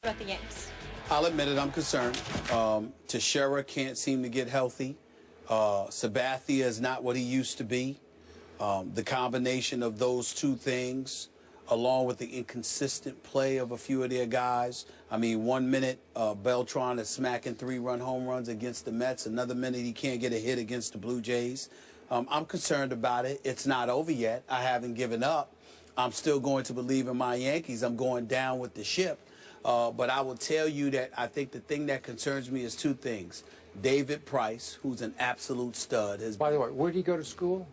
about the Yanks? I'll admit it, I'm concerned. Teixeira can't seem to get healthy. Sabathia is not what he used to be. The combination of those two things, along with the inconsistent play of a few of their guys. I mean, 1 minute, Beltran is smacking 3-run home runs against the Mets. Another minute, he can't get a hit against the Blue Jays. I'm concerned about it. It's not over yet. I haven't given up. I'm still going to believe in my Yankees. I'm going down with the ship. But I will tell you that I think the thing that concerns me is two things. David Price, who's an absolute stud. By the way, where did he go to school?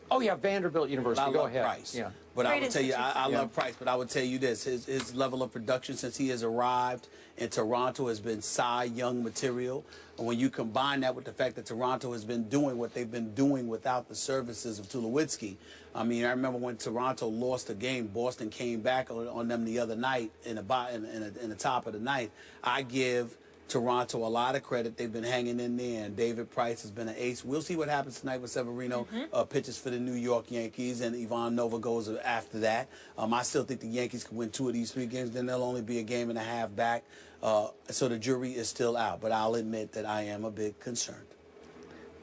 Oh, yeah, Vanderbilt University. Go ahead. Price. Yeah. But I would tell you, I love Price, but I would tell you this. His level of production since he has arrived in Toronto has been Cy Young material. And when you combine that with the fact that Toronto has been doing what they've been doing without the services of Tulowitzki, I mean, I remember when Toronto lost a game, Boston came back on them the other night in the top of the ninth. I give Toronto a lot of credit. They've been hanging in there, and David Price has been an ace. We'll see what happens tonight with Severino pitches for the New York Yankees, and Ivan Nova goes after that. I still think the Yankees can win 2 of these 3 games. Then they'll only be a game and a half back. So the jury is still out, but I'll admit that I am a bit concerned.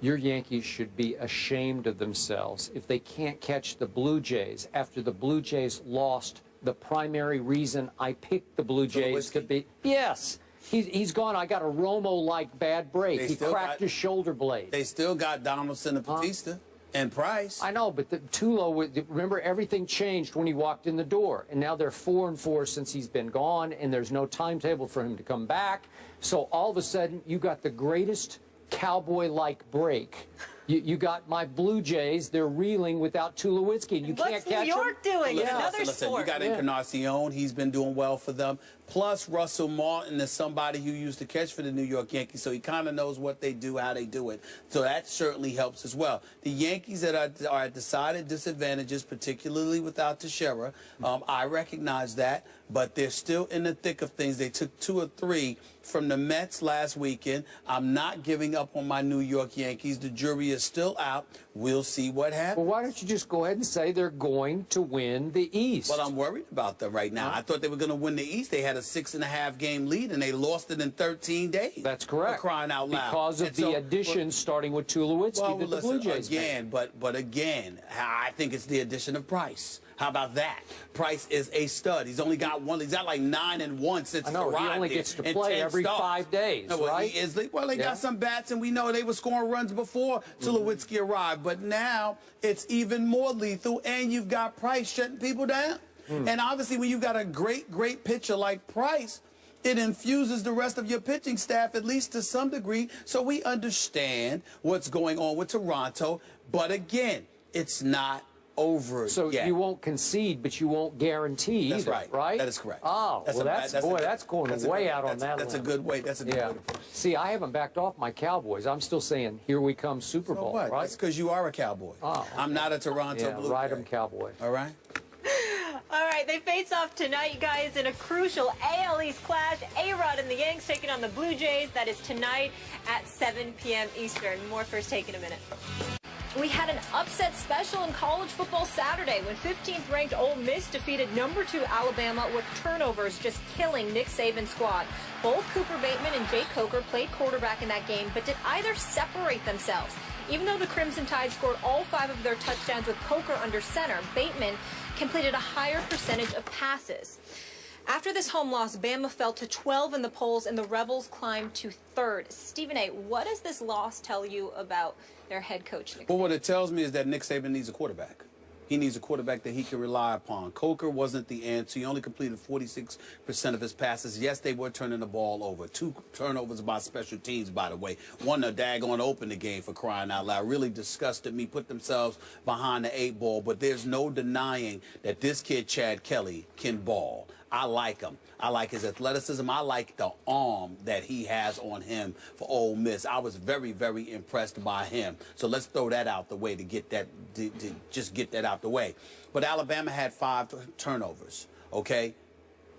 Your Yankees should be ashamed of themselves if they can't catch the Blue Jays after the Blue Jays lost the primary reason I picked the Blue Jays to beat. Yes. He's gone. I got a Romo-like bad break. He cracked his shoulder blade. They still got Donaldson and Batista and Price. I know, but Tulo, remember, everything changed when he walked in the door. And now they're 4-4 since he's been gone, and there's no timetable for him to come back. So all of a sudden, you got the greatest cowboy-like break. You got my Blue Jays. They're reeling without Tulowitzki. You can't catch them. What's New York doing? It's another sport. You got Encarnacion. He's been doing well for them. Plus, Russell Martin is somebody who used to catch for the New York Yankees, so he kind of knows what they do, how they do it. So that certainly helps as well. The Yankees that are at decided disadvantages, particularly without Teixeira, I recognize that, but they're still in the thick of things. They took 2 or 3 from the Mets last weekend. I'm not giving up on my New York Yankees. The jury is still out. We'll see what happens. Well, why don't you just go ahead and say they're going to win the East? Well, I'm worried about them right now. I thought they were going to win the East. They had a 6.5 game lead, and they lost it in 13 days. That's correct. For crying out loud. Because of the additions starting with Tulowitzki that the Blue Jays again, but again, I think it's the addition of Price. How about that? Price is a stud. He's only got one. He's got like 9 and 1 since he arrived. He only gets to play every 5 days, right? He is. Well, they got some bats, and we know they were scoring runs before Tulowitzki arrived. But now it's even more lethal, and you've got Price shutting people down. And obviously, when you've got a great pitcher like Price, it infuses the rest of your pitching staff, at least to some degree, so we understand what's going on with Toronto. But again, it's not over so yet. You won't concede, but you won't guarantee either, right? That is correct. Oh, that's going way out on that. That's a good way. That's a good way to put it. See, I haven't backed off my Cowboys. I'm still saying, here we come, Super Bowl. What? Right? That's because you are a Cowboy. Oh, okay. I'm not a Toronto Blue Jay. Ride 'em Cowboy. All right. All right, they face off tonight, guys, in a crucial AL East clash. A-Rod and the Yanks taking on the Blue Jays. That is tonight at 7 p.m. Eastern. More First Take in a minute. We had an upset special in college football Saturday when 15th-ranked Ole Miss defeated #2 Alabama with turnovers just killing Nick Saban's squad. Both Cooper Bateman and Jake Coker played quarterback in that game, but did either separate themselves. Even though the Crimson Tide scored all 5 of their touchdowns with Coker under center, Bateman completed a higher percentage of passes. After this home loss, Bama fell to 12 in the polls, and the Rebels climbed to 3rd. Stephen A., what does this loss tell you about their head coach, Nick Saban? Well, what it tells me is that Nick Saban needs a quarterback. He needs a quarterback that he can rely upon. Coker wasn't the answer. He only completed 46% of his passes. Yes, they were turning the ball over. 2 turnovers by special teams, by the way. One, a daggone open the game, for crying out loud. Really disgusted me, put themselves behind the 8 ball. But there's no denying that this kid, Chad Kelly, can ball. I like him. I like his athleticism. I like the arm that he has on him for Ole Miss. I was very, very impressed by him. So let's throw that out the way to get that, to just get that out the way. But Alabama had 5 turnovers, okay?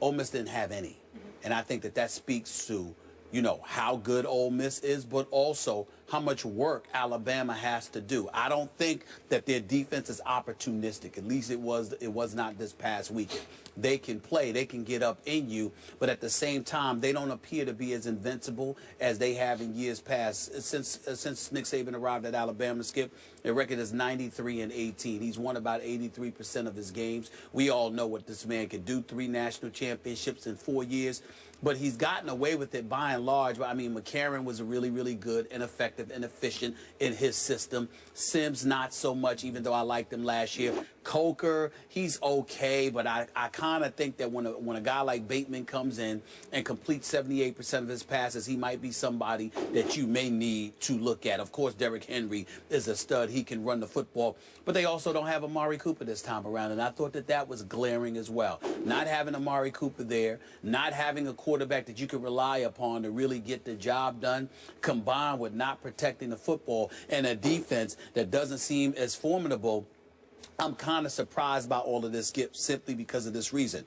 Ole Miss didn't have any. And I think that speaks to, you know, how good Ole Miss is, but also how much work Alabama has to do. I don't think that their defense is opportunistic. At least it was not this past weekend. They can play, they can get up in you, but at the same time, they don't appear to be as invincible as they have in years past. Since Nick Saban arrived at Alabama, Skip, their record is 93-18. He's won about 83% of his games. We all know what this man can do. 3 national championships in 4 years. But he's gotten away with it by and large. I mean, McCarron was really, really good and effective and efficient in his system. Sims, not so much, even though I liked him last year. Coker, he's okay, but I kind of think that when a guy like Bateman comes in and completes 78% of his passes, he might be somebody that you may need to look at. Of course, Derrick Henry is a stud. He can run the football. But they also don't have Amari Cooper this time around, and I thought that was glaring as well. Not having Amari Cooper there, not having a quarterback that you can rely upon to really get the job done, combined with not protecting the football and a defense that doesn't seem as formidable. I'm kind of surprised by all of this, Skip, simply because of this reason.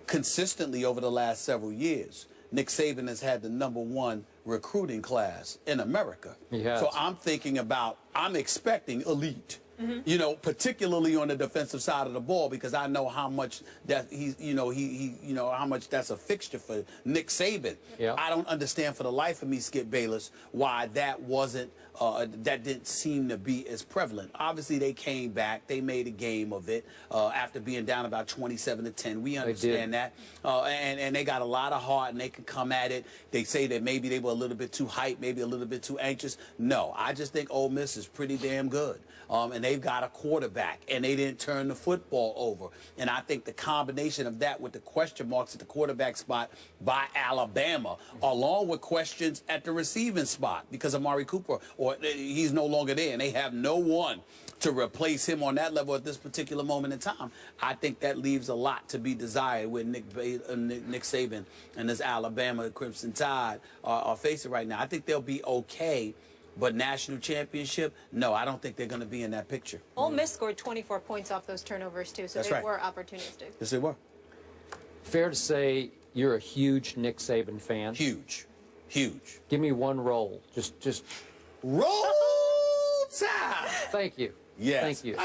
Consistently over the last several years, Nick Saban has had the #1 recruiting class in America. So I'm expecting elite. You know, particularly on the defensive side of the ball, because I know how much that how much that's a fixture for Nick Saban. I don't understand for the life of me, Skip Bayless, why that wasn't that didn't seem to be as prevalent. Obviously, they came back, they made a game of it after being down about 27-10. We understand that, and they got a lot of heart, and they can come at it. They say that maybe they were a little bit too hyped, maybe a little bit too anxious. No, I just think Ole Miss is pretty damn good. And they've got a quarterback, and they didn't turn the football over. And I think the combination of that with the question marks at the quarterback spot by Alabama, along with questions at the receiving spot, because Amari Cooper, or he's no longer there, and they have no one to replace him on that level at this particular moment in time. I think that leaves a lot to be desired with Nick Saban and this Alabama Crimson Tide are facing right now. I think they'll be okay. But national championship, no, I don't think they're going to be in that picture. Ole Miss scored 24 points off those turnovers, too, so they were opportunistic. Yes, they were. Fair to say you're a huge Nick Saban fan? Huge. Huge. Give me one roll. Just roll time. Thank you. Yes. Thank you.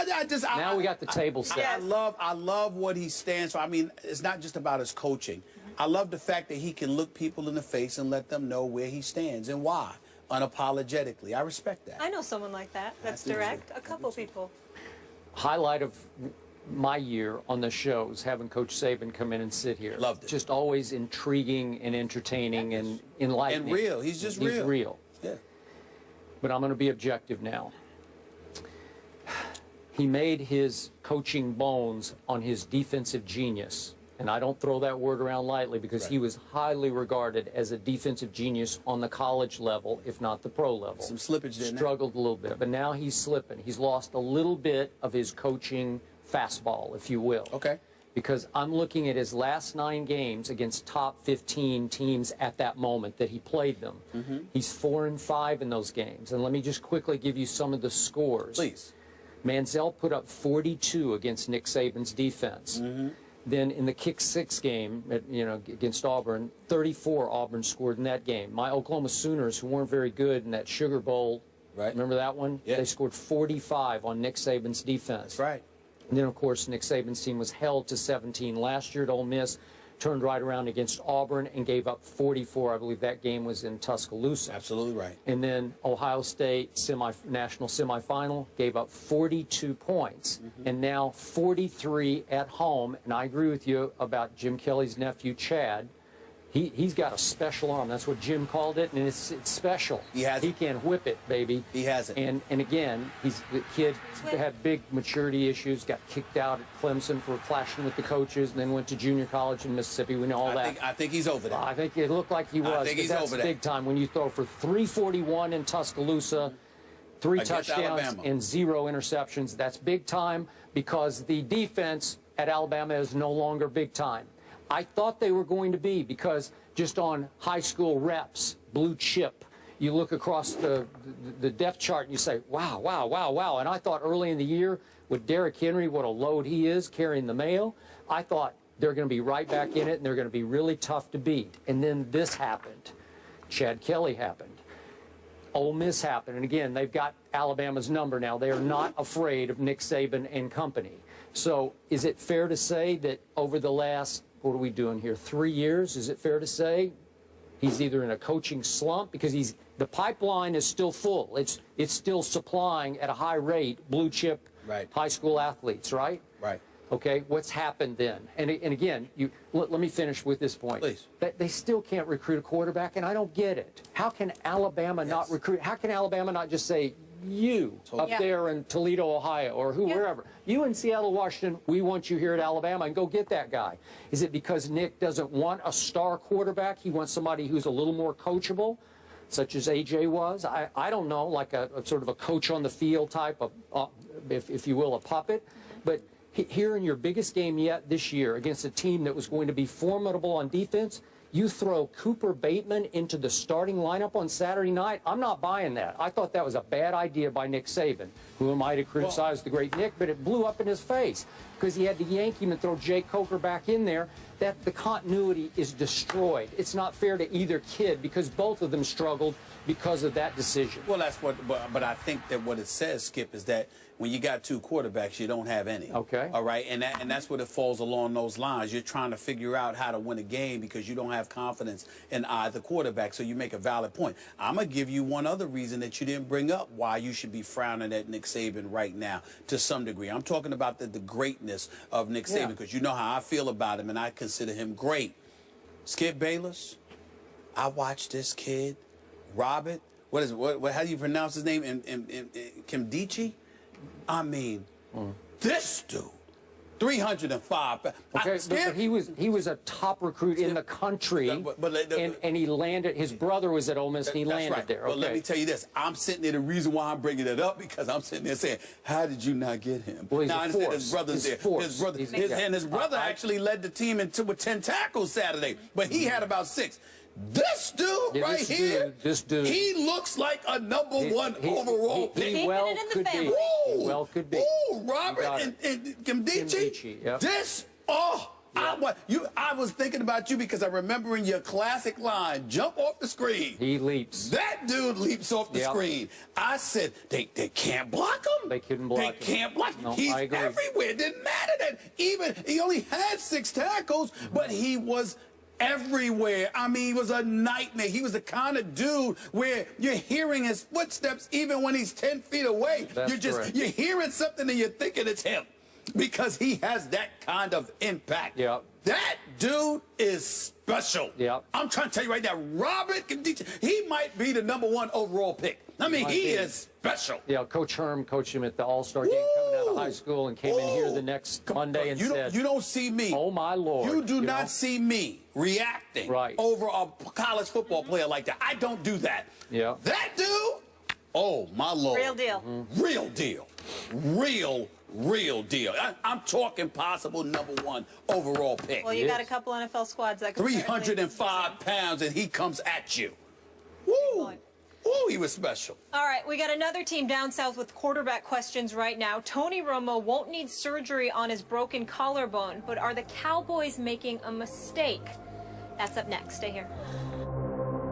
Now we got the table set. I love what he stands for. I mean, it's not just about his coaching. I love the fact that he can look people in the face and let them know where he stands and why. Unapologetically. I respect that. I know someone like that. That's direct. A couple people. Highlight of my year on the show is having Coach Saban come in and sit here. Loved it. Just always intriguing and entertaining and enlightening. And real. He's just real. He's real. Yeah. But I'm going to be objective now. He made his coaching bones on his defensive genius. And I don't throw that word around lightly, because he was highly regarded as a defensive genius on the college level, if not the pro level. Some slippage there. Struggled a little bit, but now he's slipping. He's lost a little bit of his coaching fastball, if you will. Okay. Because I'm looking at his last 9 games against top 15 teams at that moment that he played them. He's 4-5 in those games. And let me just quickly give you some of the scores. Please. Manziel put up 42 against Nick Saban's defense. Then in the kick 6 game, against Auburn, 34 Auburn scored in that game. My Oklahoma Sooners, who weren't very good in that Sugar Bowl, remember that one? Yeah. They scored 45 on Nick Saban's defense. That's right. And then, of course, Nick Saban's team was held to 17 last year at Ole Miss, turned right around against Auburn and gave up 44. I believe that game was in Tuscaloosa. Absolutely right. And then Ohio State national semifinal, gave up 42 points. And now 43 at home. And I agree with you about Jim Kelly's nephew, Chad. He's got a special arm. That's what Jim called it, and it's special. He has He can whip it, baby. He has it. And again, the kid had big maturity issues, got kicked out at Clemson for clashing with the coaches, and then went to junior college in Mississippi. We know all that. I think he's over that. I think it looked like he was. I think he's over that. Big time when you throw for 341 in Tuscaloosa, 3 touchdowns Alabama. and 0 interceptions. That's big time, because the defense at Alabama is no longer big time. I thought they were going to be, because just on high school reps, blue chip, you look across the depth chart and you say, wow, wow, wow, wow. And I thought early in the year with Derrick Henry, what a load he is carrying the mail, I thought they're going to be right back in it and they're going to be really tough to beat. And then this happened. Chad Kelly happened. Ole Miss happened, and again, they've got Alabama's number now. They are not afraid of Nick Saban and company. So is it fair to say that over the last, what are we doing here, 3 years, is it fair to say he's either in a coaching slump because the pipeline is still full. It's still supplying at a high rate blue chip high school athletes, right? Right. Okay, what's happened then? And again, let me finish with this point. Please. They still can't recruit a quarterback, and I don't get it. How can Alabama not recruit? How can Alabama not just say, you up there in Toledo, Ohio, or wherever, you in Seattle, Washington, we want you here at Alabama, and go get that guy? Is it because Nick doesn't want a star quarterback? He wants somebody who's a little more coachable, such as AJ was? I don't know, like a sort of a coach on the field type of, if you will, a puppet. But here in your biggest game yet this year against a team that was going to be formidable on defense, you throw Cooper Bateman into the starting lineup on Saturday night? I'm not buying that. I thought that was a bad idea by Nick Saban. Who am I to criticize the great Nick? But it blew up in his face because he had to yank him and throw Jake Coker back in there. That the continuity is destroyed. It's not fair to either kid because both of them struggled because of that decision. Well, that's what, but I think that what it says, Skip, is that when you got two quarterbacks, you don't have any. Okay. All right, and that's what it falls along those lines. You're trying to figure out how to win a game because you don't have confidence in either quarterback. So you make a valid point. I'm gonna give you one other reason that you didn't bring up why you should be frowning at Nick Saban right now to some degree. I'm talking about the greatness of Nick Saban because you know how I feel about him, and I consider him great. Skip Bayless, I watched this kid, Robert. How do you pronounce his name? Kimdichi? I mean, this dude, 305. Okay, but he was a top recruit in the country, and he landed. His brother was at Ole Miss, and he landed there. Okay. But let me tell you this: I'm sitting there. The reason why I'm bringing it up because I'm sitting there saying, "How did you not get him?" Well, now I understand his brother's there. His brother actually led the team with 10 tackles Saturday, but he had about 6. This dude right here, this dude, he looks like a #1 overall pick. He well could be. He well could be. Ooh, Robert and Kimdichi. Yep. This, I was thinking about you because I remember in your classic line, jump off the screen. He leaps. That dude leaps off the screen. I said, they can't block him. They couldn't block him. They can't block him. No, He's I agree. everywhere. It didn't matter that he only had 6 tackles, but he was everywhere. I mean, he was a nightmare. He was the kind of dude where you're hearing his footsteps even when he's 10 feet away. You're hearing something and you're thinking it's him because he has that kind of impact. Yeah. That dude is special. Yeah. I'm trying to tell you right now, Robert Kimdichi, he might be the #1 overall pick. I mean, he is special. Yeah, Coach Herm coached him at the All-Star game coming out of high school and came in here the next Monday and said, you don't see me. Oh, my Lord. You do not see me reacting over a college football player like that. I don't do that. Yeah. That dude, oh, my Lord. Real deal. Real deal. Real deal. I'm talking possible #1 overall pick. Well, you got a couple NFL squads that could 305 pounds, and he comes at you. Woo! Ooh, he was special. All right, we got another team down south with quarterback questions right now. Tony Romo won't need surgery on his broken collarbone, but are the Cowboys making a mistake? That's up next. Stay here.